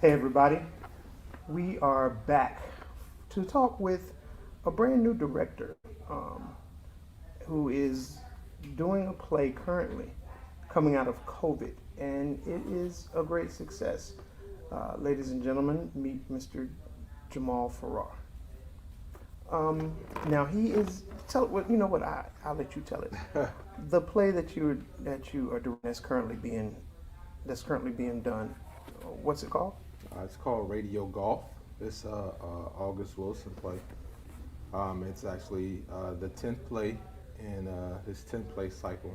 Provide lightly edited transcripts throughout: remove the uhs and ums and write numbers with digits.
Hey everybody, we are back to talk with a brand new director who is doing a play currently coming out of COVID, and it is a great success. Ladies and gentlemen, meet Mr. Jamal Farrar. Now he is tell well, you know what I'll let you tell it. The play that you are doing that's currently being done. What's it called? It's called Radio Golf. It's August Wilson play. It's actually the 10th play in his 10th play cycle.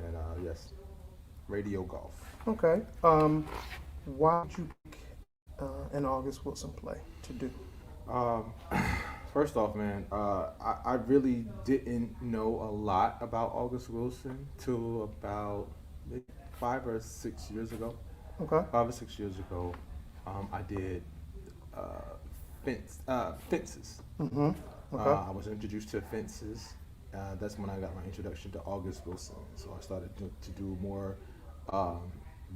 And yes, Radio Golf. Okay. Why did you pick an August Wilson play to do? Um, First off, man, I really didn't know a lot about August Wilson till about maybe 5 or 6 years ago. Okay. 5 or 6 years ago, I did fences. Mm-hmm. Okay. I was introduced to fences. That's when I got my introduction to August Wilson. So I started to do more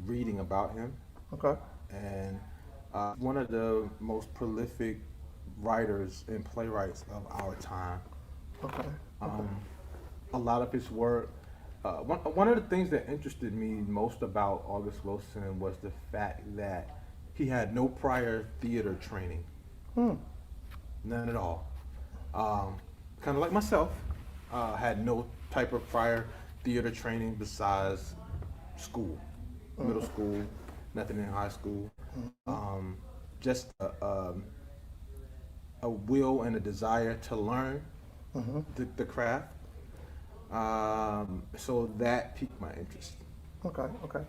reading about him. Okay. And one of the most prolific writers and playwrights of our time. Okay. A lot of his work. One of the things that interested me most about August Wilson was the fact that he had no prior theater training. None at all. Kind of like myself, had no type of prior theater training besides school, middle school, nothing in high school. Just a will and a desire to learn the craft. So that piqued my interest. Okay. Okay.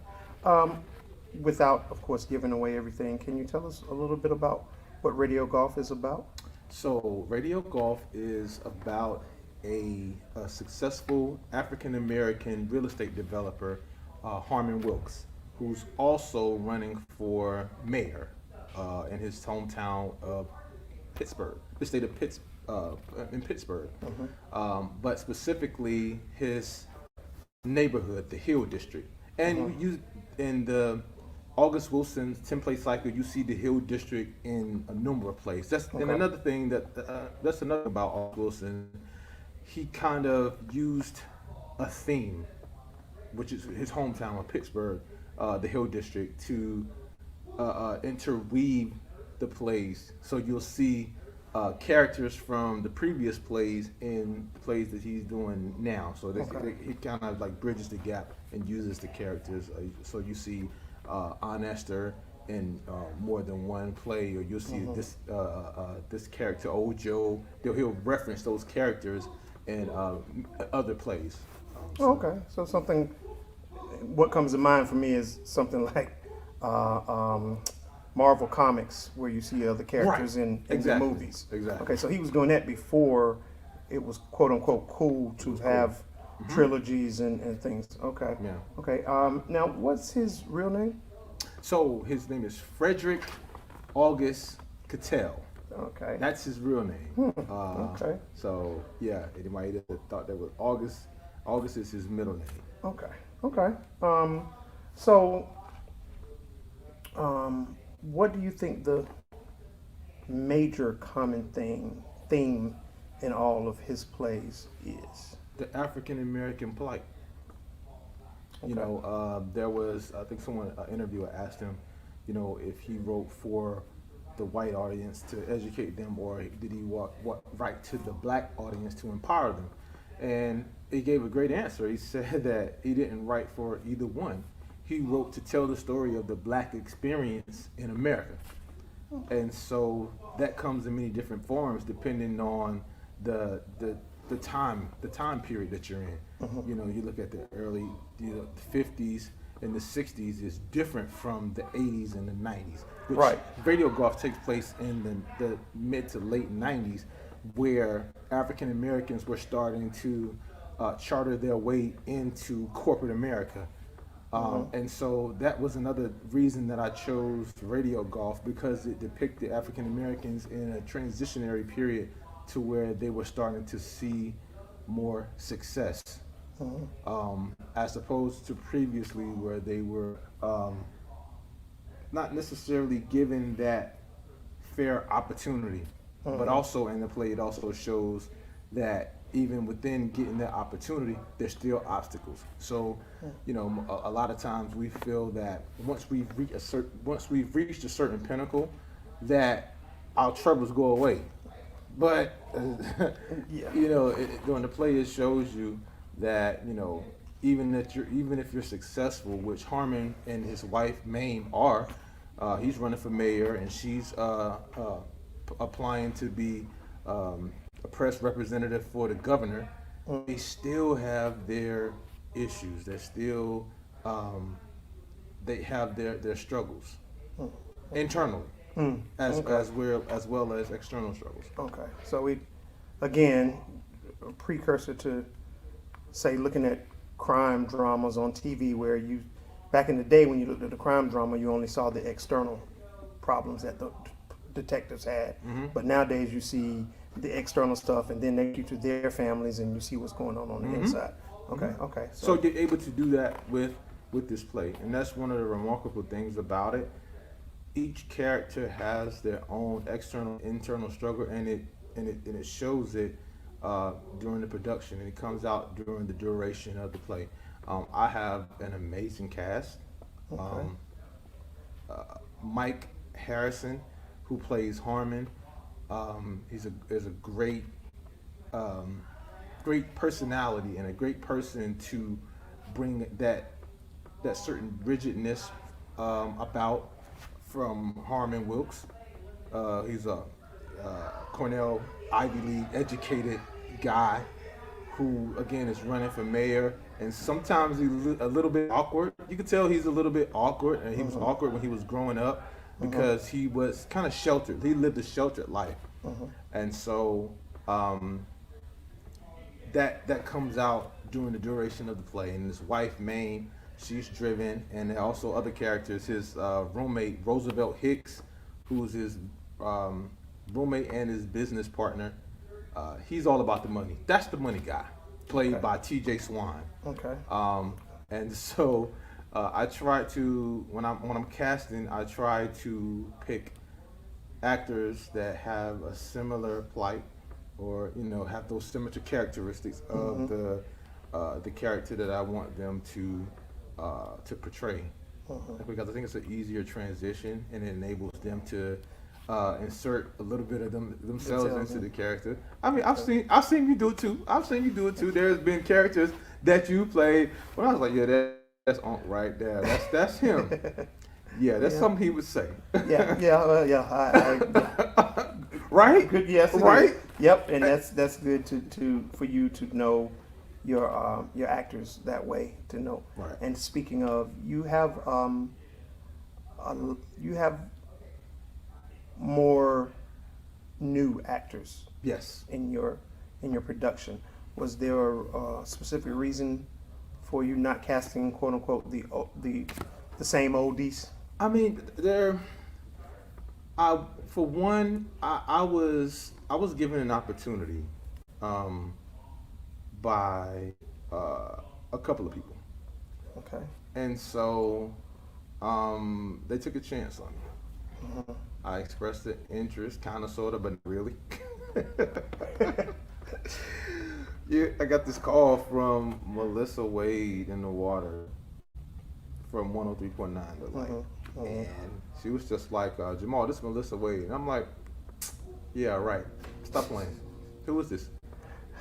Without, of course, giving away everything, can you tell us a little bit about what Radio Golf is about? So Radio Golf is about a successful African American real estate developer, Harmon Wilkes, who's also running for mayor in his hometown of Pittsburgh, the state of in Pittsburgh, but specifically his neighborhood, the Hill District. And you in the August Wilson's 10-play cycle, you see the Hill District in a number of places. And another thing that's another about August Wilson, he kind of used a theme, which is his hometown of Pittsburgh, the Hill District, to interweave the plays. So you'll see characters from the previous plays in the plays that he's doing now. So he kind of like bridges the gap and uses the characters. So you see Aunt Esther in more than one play, or you'll see this character, Old Joe. He'll reference those characters in other plays. Okay. So something. What comes to mind for me is something like Marvel Comics, where you see other characters in the movies. Exactly. Okay, so he was doing that before it was quote unquote cool to have trilogies and things. Okay. Yeah. Okay. Now, what's his real name? So his name is Frederick August Cattell. Okay. That's his real name. Okay. So yeah, anybody that thought that was August. August is his middle name. Okay. Okay. So, what do you think the major common theme in all of his plays is? The African American plight. Okay. You know, there was, I think an interviewer asked him, you know, if he wrote for the white audience to educate them, or did he write to the black audience to empower them? And he gave a great answer. He said that he didn't write for either one. He wrote to tell the story of the black experience in America. And so that comes in many different forms depending on the time period that you're in. You know, you look at the early, the 50s and the 60s is different from the 80s and the 90s. Which Right. Radio Golf takes place in the mid to late 90s, where African Americans were starting to charter their way into corporate America. And so that was another reason that I chose Radio Golf, because it depicted African Americans in a transitionary period to where they were starting to see more success, as opposed to previously where they were not necessarily given that fair opportunity. But also in the play, it also shows that even within getting that opportunity, there's still obstacles. So, a lot of times we feel that once we've reached a certain pinnacle, that our troubles go away. But Yeah. during the play, it shows you that even if you're successful, which Harmon and his wife Mame are, he's running for mayor and she's applying to be a press representative for the governor. They still have their issues. They're still they have their struggles internally, as well as external struggles. Okay. So we, again, a precursor to, say, looking at crime dramas on TV, where you, back in the day when you looked at the crime drama, you only saw the external problems that the detectives had. But nowadays you see the external stuff, and then they get to their families, and you see what's going on the inside. Okay. Okay. So you're able to do that with this play, and that's one of the remarkable things about it. Each character has their own external, internal struggle, and it shows it during the production, and it comes out during the duration of the play. I have an amazing cast. Okay. Mike Harrison, who plays Harmon, is a great great personality and a great person to bring that certain rigidness about from Harmon Wilkes. He's a Cornell Ivy League educated guy who, again, is running for mayor, and sometimes he's a little bit awkward. You can tell he's a little bit awkward, and he was awkward when he was growing up because he was kind of sheltered. He lived a sheltered life, and so that comes out during the duration of the play. And his wife Mame, she's driven, and there are also other characters. His roommate Roosevelt Hicks, who's his roommate and his business partner. He's all about the money. That's the money guy, played by T.J. Swan. Okay. And so I try to, when I'm casting, I try to pick actors that have a similar plight, or have those similar characteristics of the character that I want them to portray. Because I think it's an easier transition, and it enables them to insert a little bit of themselves into the character. I mean, I've seen you do it too. There's been characters that you played when I was like, yeah, that's Unc right there. That's him. Yeah, that's something he would say. Yeah. Right? Good. Yes. Right. Yep. And that's good to for you to know your actors that way, to know. Right. And speaking of, you have more new actors. Yes. In your production. Was there a specific reason for you not casting, quote unquote, the same oldies? I mean, for one, I was given an opportunity by a couple of people. Okay. And so they took a chance on me. I expressed the interest, kind of, sort of, but not really. Yeah, I got this call from Melissa Wade in the water from 103.9 The Light. And she was just like, Jamal, this is Melissa Wade. And I'm like, yeah, right. Stop playing. Who is this?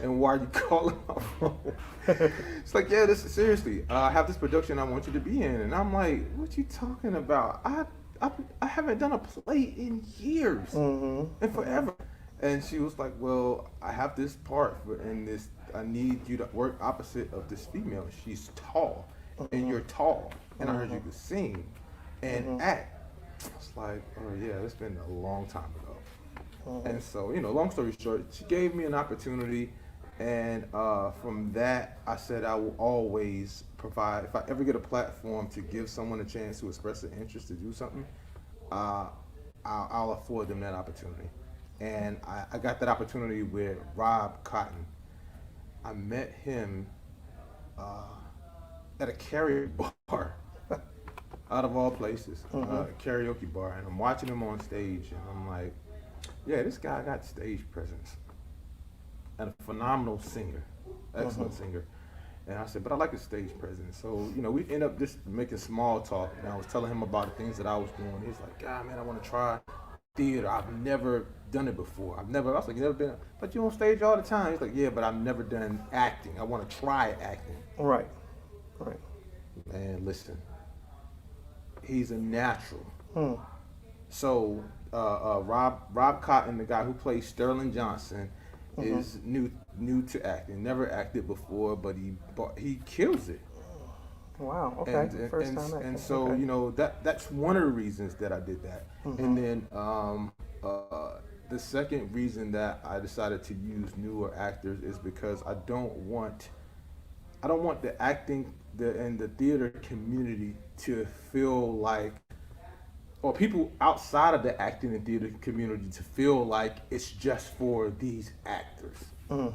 And why are you calling my phone? It's like, yeah, this is seriously. I have this production I want you to be in. And I'm like, what you talking about? I haven't done a play in years and forever. And she was like, well, I have this part in this. I need you to work opposite of this female. She's tall, and you're tall. And I heard you could sing and act. It's like, oh yeah, it's been a long time ago. And so, long story short, she gave me an opportunity. And from that, I said I will always provide, if I ever get a platform to give someone a chance to express an interest to do something, I'll afford them that opportunity. And I got that opportunity with Rob Cotton. I met him at a karaoke bar. out of all places, karaoke bar, and I'm watching him on stage, and I'm like, yeah, this guy got stage presence, and a phenomenal singer, excellent singer. And I said, but I like his stage presence. So, we end up just making small talk, and I was telling him about the things that I was doing. He's like, God, man, I want to try theater. I've never done it before. I was like, you never been, but you on stage all the time. He's like, yeah, but I've never done acting. I want to try acting. Right. Man, listen, he's a natural. Hmm. So Rob Cotton, the guy who plays Sterling Johnson, is new to acting. Never acted before, but he kills it. Wow. Okay. First time acting. And so that's one of the reasons that I did that. And then the second reason that I decided to use newer actors is because I don't want the acting and the theater community to feel like, or people outside of the acting and theater community to feel like it's just for these actors. I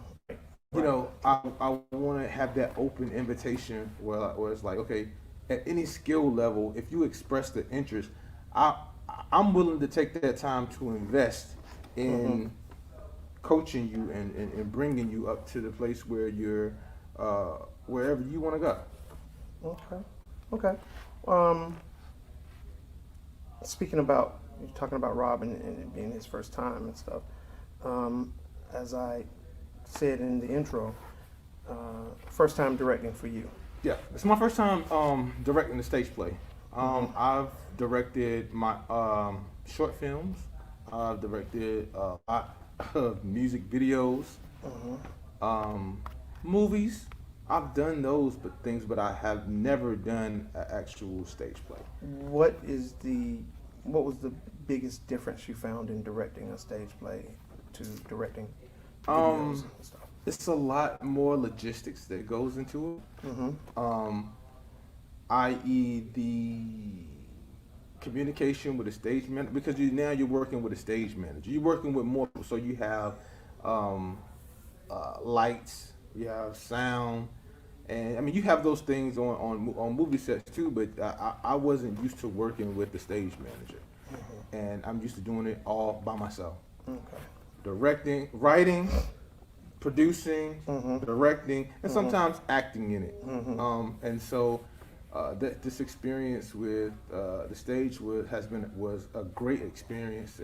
want to have that open invitation where it's like, okay, at any skill level, if you express the interest, I'm willing to take that time to invest in coaching you and bringing you up to the place where you're wherever you want to go. Okay. Speaking about, you're talking about Rob and it being his first time and stuff. As I said in the intro, first time directing for you. Yeah, it's my first time directing a stage play. I've directed my short films. I've directed a lot of music videos, movies. I've done those but I have never done an actual stage play. What was the biggest difference you found in directing a stage play to directing videos and stuff? It's a lot more logistics that goes into it. I.e. the communication with the stage manager, because you're working with a stage manager. You're working with more people, so you have lights, you have sound, and you have those things on movie sets too. But I wasn't used to working with the stage manager, and I'm used to doing it all by myself. Directing, writing, producing, directing, and sometimes acting in it. And so this experience with the stage was a great experience.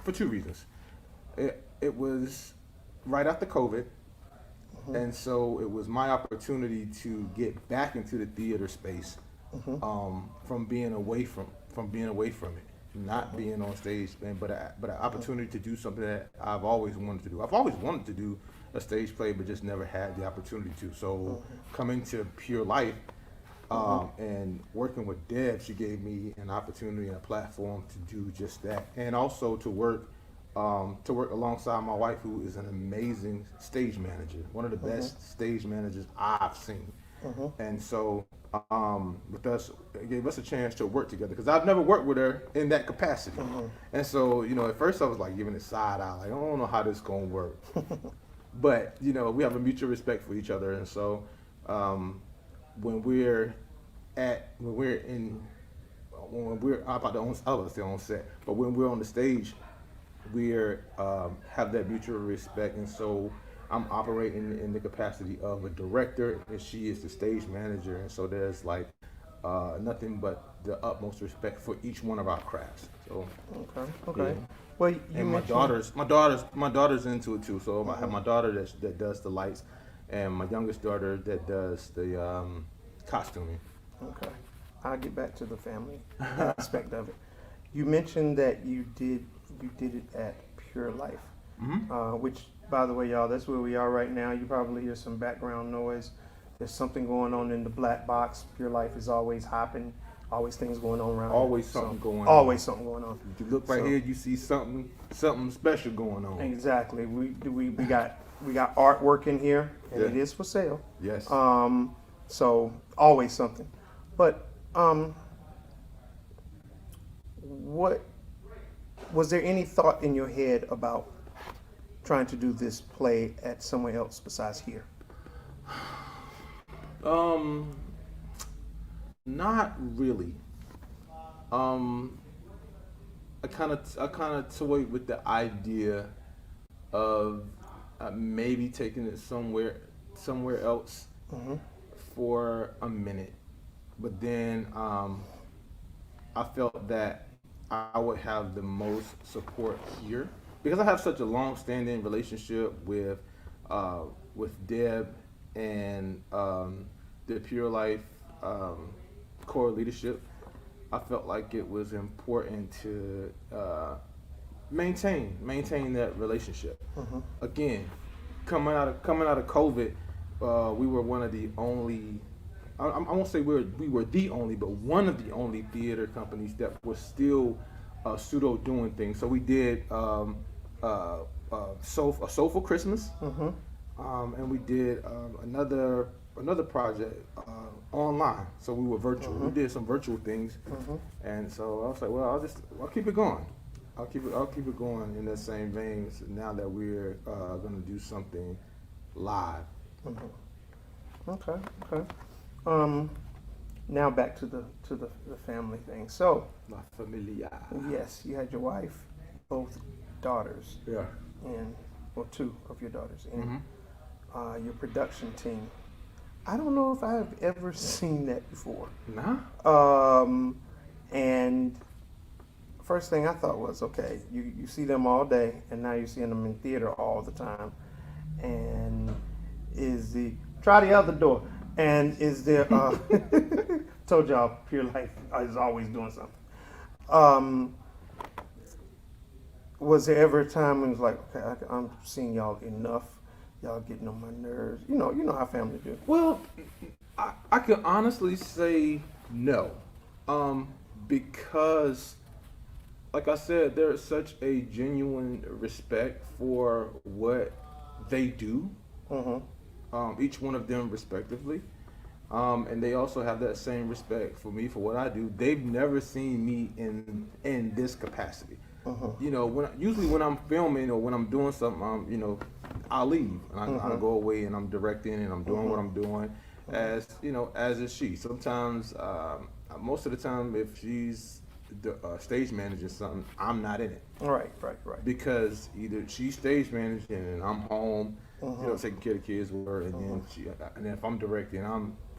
For two reasons. It was right after COVID, and so it was my opportunity to get back into the theater space from being away from it, not being on stage, but an opportunity to do something that I've always wanted to do. I've always wanted to do a stage play, but just never had the opportunity to. So coming to Pure Life and working with Deb, she gave me an opportunity and a platform to do just that, and also to work alongside my wife, who is an amazing stage manager, one of the best stage managers I've seen. And so with us, it gave us a chance to work together, because I've never worked with her in that capacity. And so, at first I was like giving it side eye, like, I don't know how this is gonna work. But we have a mutual respect for each other, and so when we're on set, but when we're on the stage, we're have that mutual respect, and so I'm operating in the capacity of a director, and she is the stage manager, and so there's like nothing but the utmost respect for each one of our crafts. So okay. Yeah. Well, and my daughter's into it too. So I have my daughter that does the lights, and my youngest daughter that does the costuming. Okay, I'll get back to the family aspect of it. You mentioned that you did it at Pure Life, which, by the way, y'all, that's where we are right now. You probably hear some background noise. There's something going on in the black box. Pure Life is always hopping, always things going on around. Always something going on. Always something going on. If you look right here, you see something special going on. Exactly. We got artwork in here, and it is for sale. Yes. So always something. But what was there any thought in your head about trying to do this play at somewhere else besides here? Um, Not really. Um, I kind of toyed with the idea of maybe taking it somewhere else Mm-hmm. for a minute, but then I felt that I would have the most support here because I have such a long-standing relationship uh, with Deb and the Pure Life core leadership. I felt like it was important to maintain that relationship. Mm-hmm. Again, coming out of COVID, we were one of the only. I won't say we were the only, but one of the only theater companies that was still pseudo doing things. So we did a Soulful Christmas, Mm-hmm. and we did another project online. So we were virtual. Mm-hmm. We did some virtual things, Mm-hmm. and so I was like, well, I'll keep it going. I'll keep it going in that same vein. So now that we're going to do something live. Mm-hmm. Okay. Okay. Um, Now back to the family thing. So La familia. yes, you had your wife, both daughters, Yeah. and well, two of your daughters, and Mm-hmm. your production team. I don't know if I've ever seen that before. Nah. And first thing I thought was, okay, you see them all day, and now you're seeing them in theater all the time. And try the other door? And is there? Told y'all, Pure Life is always doing something. Um, was there ever a time when it was like, okay, I'm seeing y'all enough, y'all getting on my nerves? You know how family do. Well, I can honestly say no, because, like I said, there's such a genuine respect for what they do, each one of them respectively, and they also have that same respect for me for what I do. They've never seen me in this capacity. Usually when I'm filming or when I'm doing something, I'll leave and I go away and I'm directing and I'm doing what I'm doing, as is she. Sometimes, most of the time, if she's the stage managing something, I'm not in it. Right. Because either she's stage managing and I'm home, taking care of the kids with her, and then if I'm directing,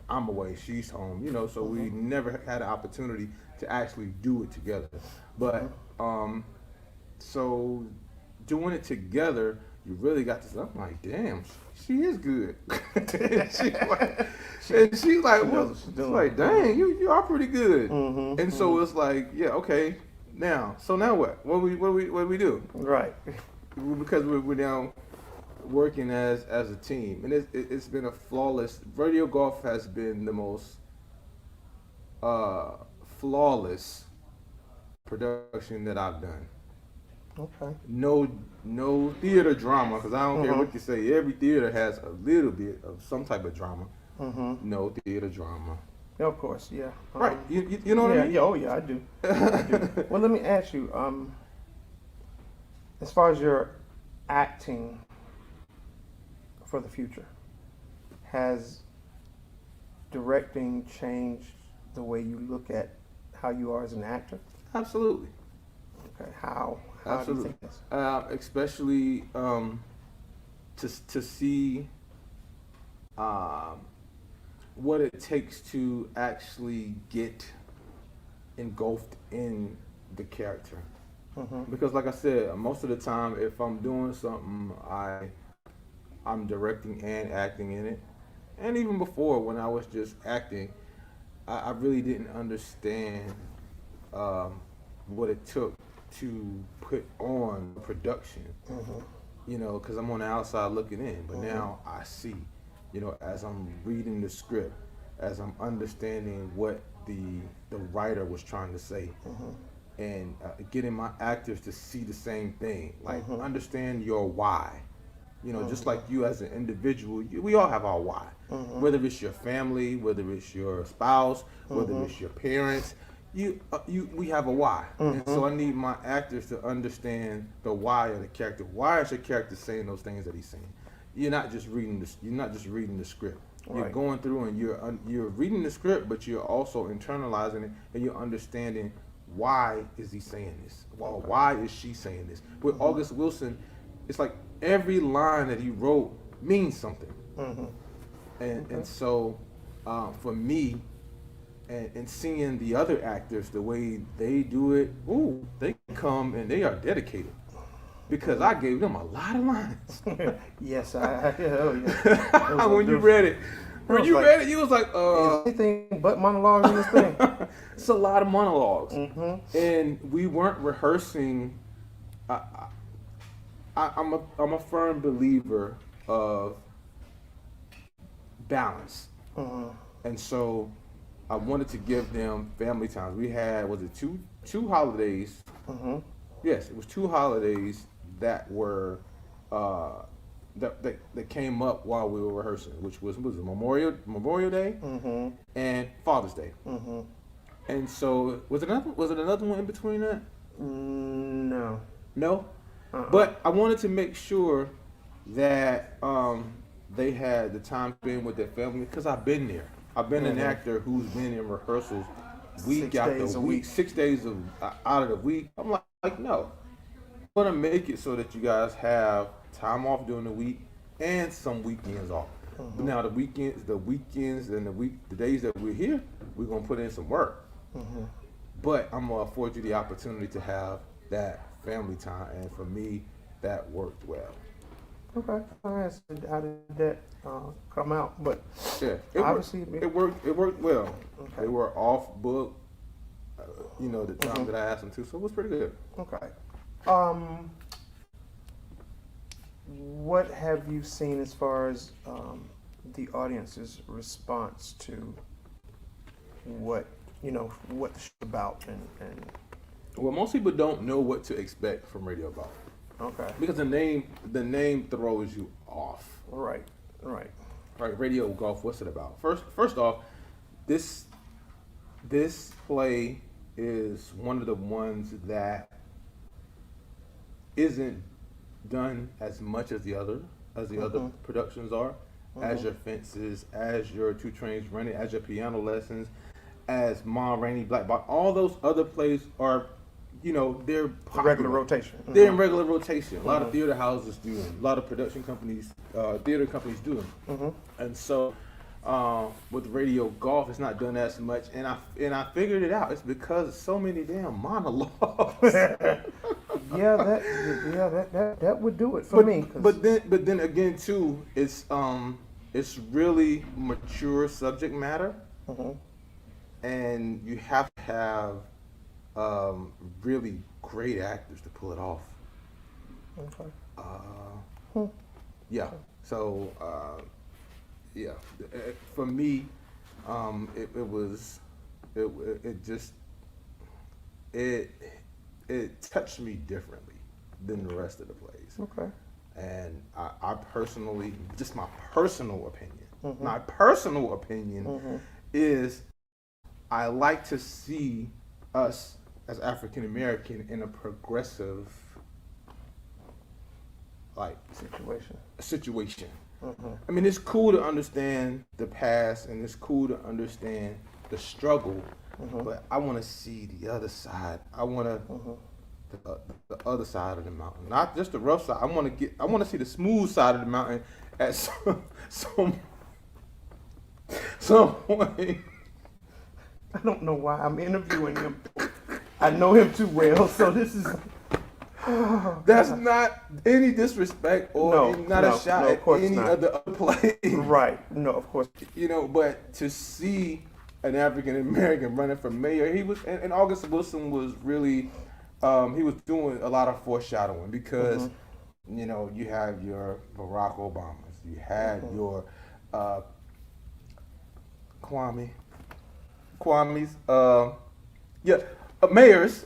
I'm away, she's home, so we never had an opportunity to actually do it together. But so doing it together, you really got to. I'm like, damn, she is good. and she's like, well, she's like, dang, you are pretty good. And so it's like, yeah, okay. Now what? What do we do? Right. Because we're now working as a team, and it's been a flawless. Radio Golf has been the most flawless production that I've done. Okay. No theater drama, because I don't care what you say. Every theater has a little bit of some type of drama. No theater drama. Yeah, of course, yeah. Right. You know what I mean? Yeah. Oh, yeah, I do. Well, let me ask you. As far as your acting for the future, has directing changed the way you look at how you are as an actor? Absolutely. Okay. How Absolutely. do you think this? Especially to see what it takes to actually get engulfed in the character. Because, like I said, most of the time, if I'm doing something, I'm directing and acting in it. And even before, when I was just acting, I really didn't understand what it took to put on production, because I'm on the outside looking in. But now I see, as I'm reading the script, as I'm understanding what the writer was trying to say, and getting my actors to see the same thing, like understand your why. Just like you as an individual, we all have our why. Whether it's your family, whether it's your spouse, whether it's your parents, we have a why. And so I need my actors to understand the why of the character. Why is your character saying those things that he's saying? You're not just reading the script. You're Right. going through and you're reading the script, but you're also internalizing it and you're understanding why is he saying this? Well, why is she saying this? With August Wilson, it's like every line that he wrote means something. Mm-hmm. And so for me, and seeing the other actors the way they do it, ooh, they come and they are dedicated because I gave them a lot of lines. Yes, oh, yeah. When you read it, you was like, is anything but monologues in this thing? it's a lot of monologues, Mm-hmm. and we weren't rehearsing. I'm a firm believer of balance, and so I wanted to give them family times. We had, was it two holidays? Mm-hmm. Yes, it was two holidays that were that came up while we were rehearsing, which was it Memorial Day Mm-hmm. and Father's Day. Mm-hmm. And so was it another one in between that? No. No, Uh-uh. but I wanted to make sure that they had the time spent with their family because I've been there. I've been an actor who's been in rehearsals week 6 after days a week, week. 6 days out of the week. I'm like, no. I want to make it so that you guys have time off during the week and some weekends off. But now the weekends, and the days that we're here, we're gonna put in some work. But I'm gonna afford you the opportunity to have that family time, and for me, that worked well. Okay. How did that come out? But Yeah, obviously, it worked well. Okay. They were off book, the time that I asked them to, so it was pretty good. Okay. What have you seen as far as the audience's response to what what the show's about and Well, most people don't know what to expect from Radio Golf okay. because the name throws you off. Right. Right, Radio Golf. What's it about? First off, this play is one of the ones that isn't done as much as the other productions are, as your Fences, as your Two Trains Running, as your Piano Lessons, as Ma Rainey Black Box. All those other plays are, they're popular. Regular rotation. They're in regular rotation. A lot of theater houses do them. A lot of production companies, theater companies do them. And so, with Radio Golf, it's not done as much. And I figured it out. It's because of so many damn monologues. that would do it for me. But then again too, it's really mature subject matter, and you have to have really great actors to pull it off. Okay. Yeah. So for me, it touched me differently than the rest of the plays. Okay. And I personally, just my personal opinion, is I like to see us as African American in a progressive situation. I mean, it's cool to understand the past and it's cool to understand the struggle, but I want to see the other side. I want to the other side of the mountain, not just the rough side. I want to see the smooth side of the mountain at some point. I don't know why I'm interviewing him. I know him too well, so this is. That's not any disrespect or not a shot at any of the other plays. Right. No, of course. But to see an African American running for mayor, he was, and August Wilson was really, he was doing a lot of foreshadowing because, you have your Barack Obamas, you had your Kwame's, mayors.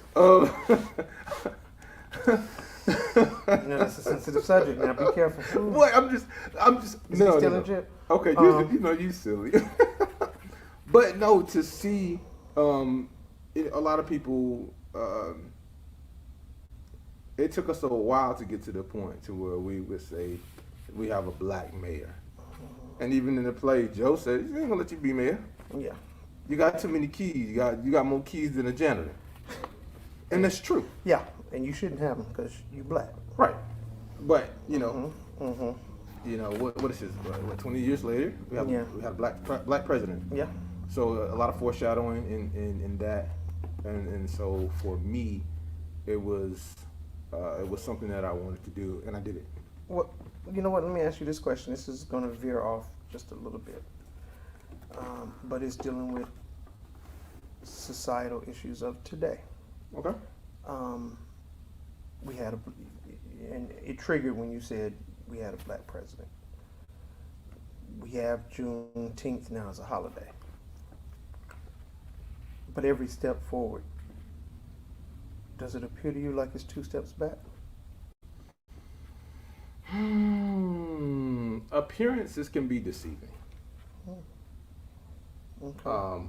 That's a sensitive subject. Now, be careful. What? I'm just. No. Legit? Okay, you silly. But no, to see, a lot of people. It took us a while to get to the point to where we would say we have a black mayor, And even in the play, Joe said, "He ain't gonna let you be mayor. Yeah. You got too many keys. You got more keys than a janitor." And that's true. Yeah, and you shouldn't have them because you black. Right. But, you know, Mm-hmm. you know what is this? What 20 years later, we have a black president. Yeah. So a lot of foreshadowing in that, and so for me, it was something that I wanted to do, and I did it. Well, you know what? Let me ask you this question. This is going to veer off just a little bit, but it's dealing with societal issues of today. Okay. We had and it triggered when you said we had a black president. We have Juneteenth now as a holiday, but every step forward, does it appear to you like it's 2 steps back? Appearances can be deceiving. Okay.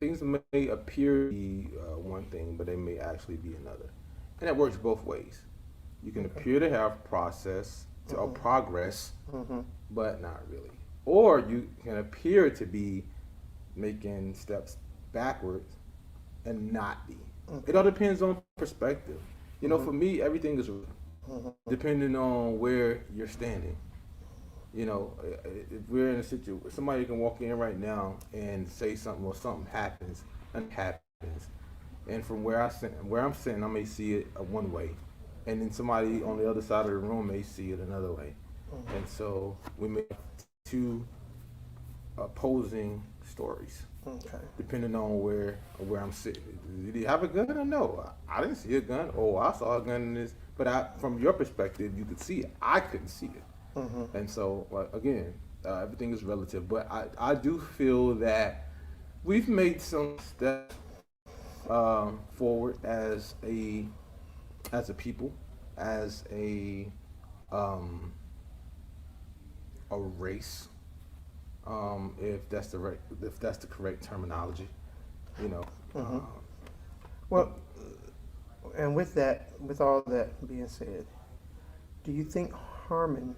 Things may appear to be one thing, but they may actually be another, and that works both ways. You can appear to have process or progress, but not really, or you can appear to be making steps backwards and not be. It all depends on perspective. You know, for me, everything is depending on where you're standing. You know, if we're in a situation, somebody can walk in right now and say something, or something happens, and happens, and from where I'm sitting, I may see it one way, and then somebody on the other side of the room may see it another way, and so we may have 2 opposing stories. Okay. Depending on where I'm sitting. Did he have a gun or no? I didn't see a gun. Oh, I saw a gun in this. But from your perspective, you could see it. I couldn't see it. And so, again, everything is relative. But I do feel that we've made some steps forward as a people, as a race. If that's the correct terminology, you know. Well, and with all that being said, do you think Harmon,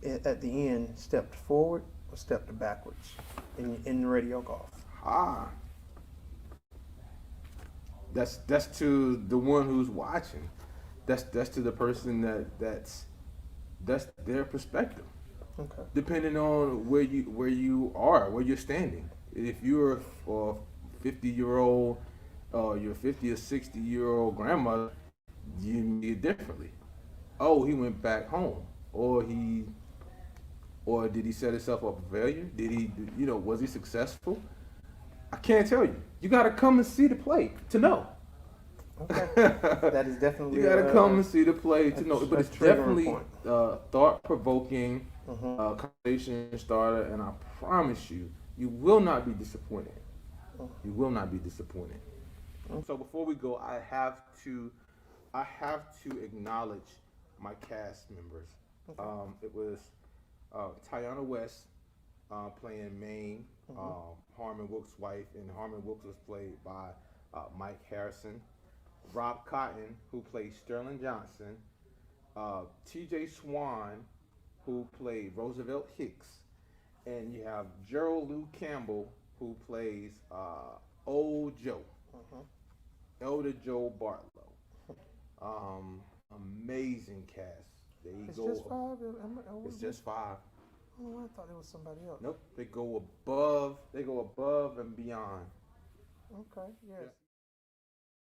at the end, stepped forward or stepped backwards in radio golf? That's to the one who's watching. That's to the person that's their perspective. Okay. Depending on where you are, where you're standing. If you're a 50-year-old, your 50 or 60-year-old grandmother, you need it differently. Oh, he went back home, or did he set himself up for failure? Did he, was he successful? I can't tell you. You got to come and see the play to know. Okay. That is definitely. You got to come and see the play to know. But it's definitely thought-provoking, conversation starter, and I promise you, you will not be disappointed. You will not be disappointed. So before we go, I have to acknowledge my cast members. Okay. It was Tiana West playing Maine, Harmon Wilkes' wife, and Harmon Wilkes was played by Mike Harrison. Rob Cotton, who played Sterling Johnson. T.J. Swan, who played Roosevelt Hicks. And you have Gerald Lou Campbell, who plays Old Joe. Elder Joe Bartlow. Amazing cast. It's just 5? It's just 5. Oh, I thought it was somebody else. Nope. They go above and beyond. Okay, yes.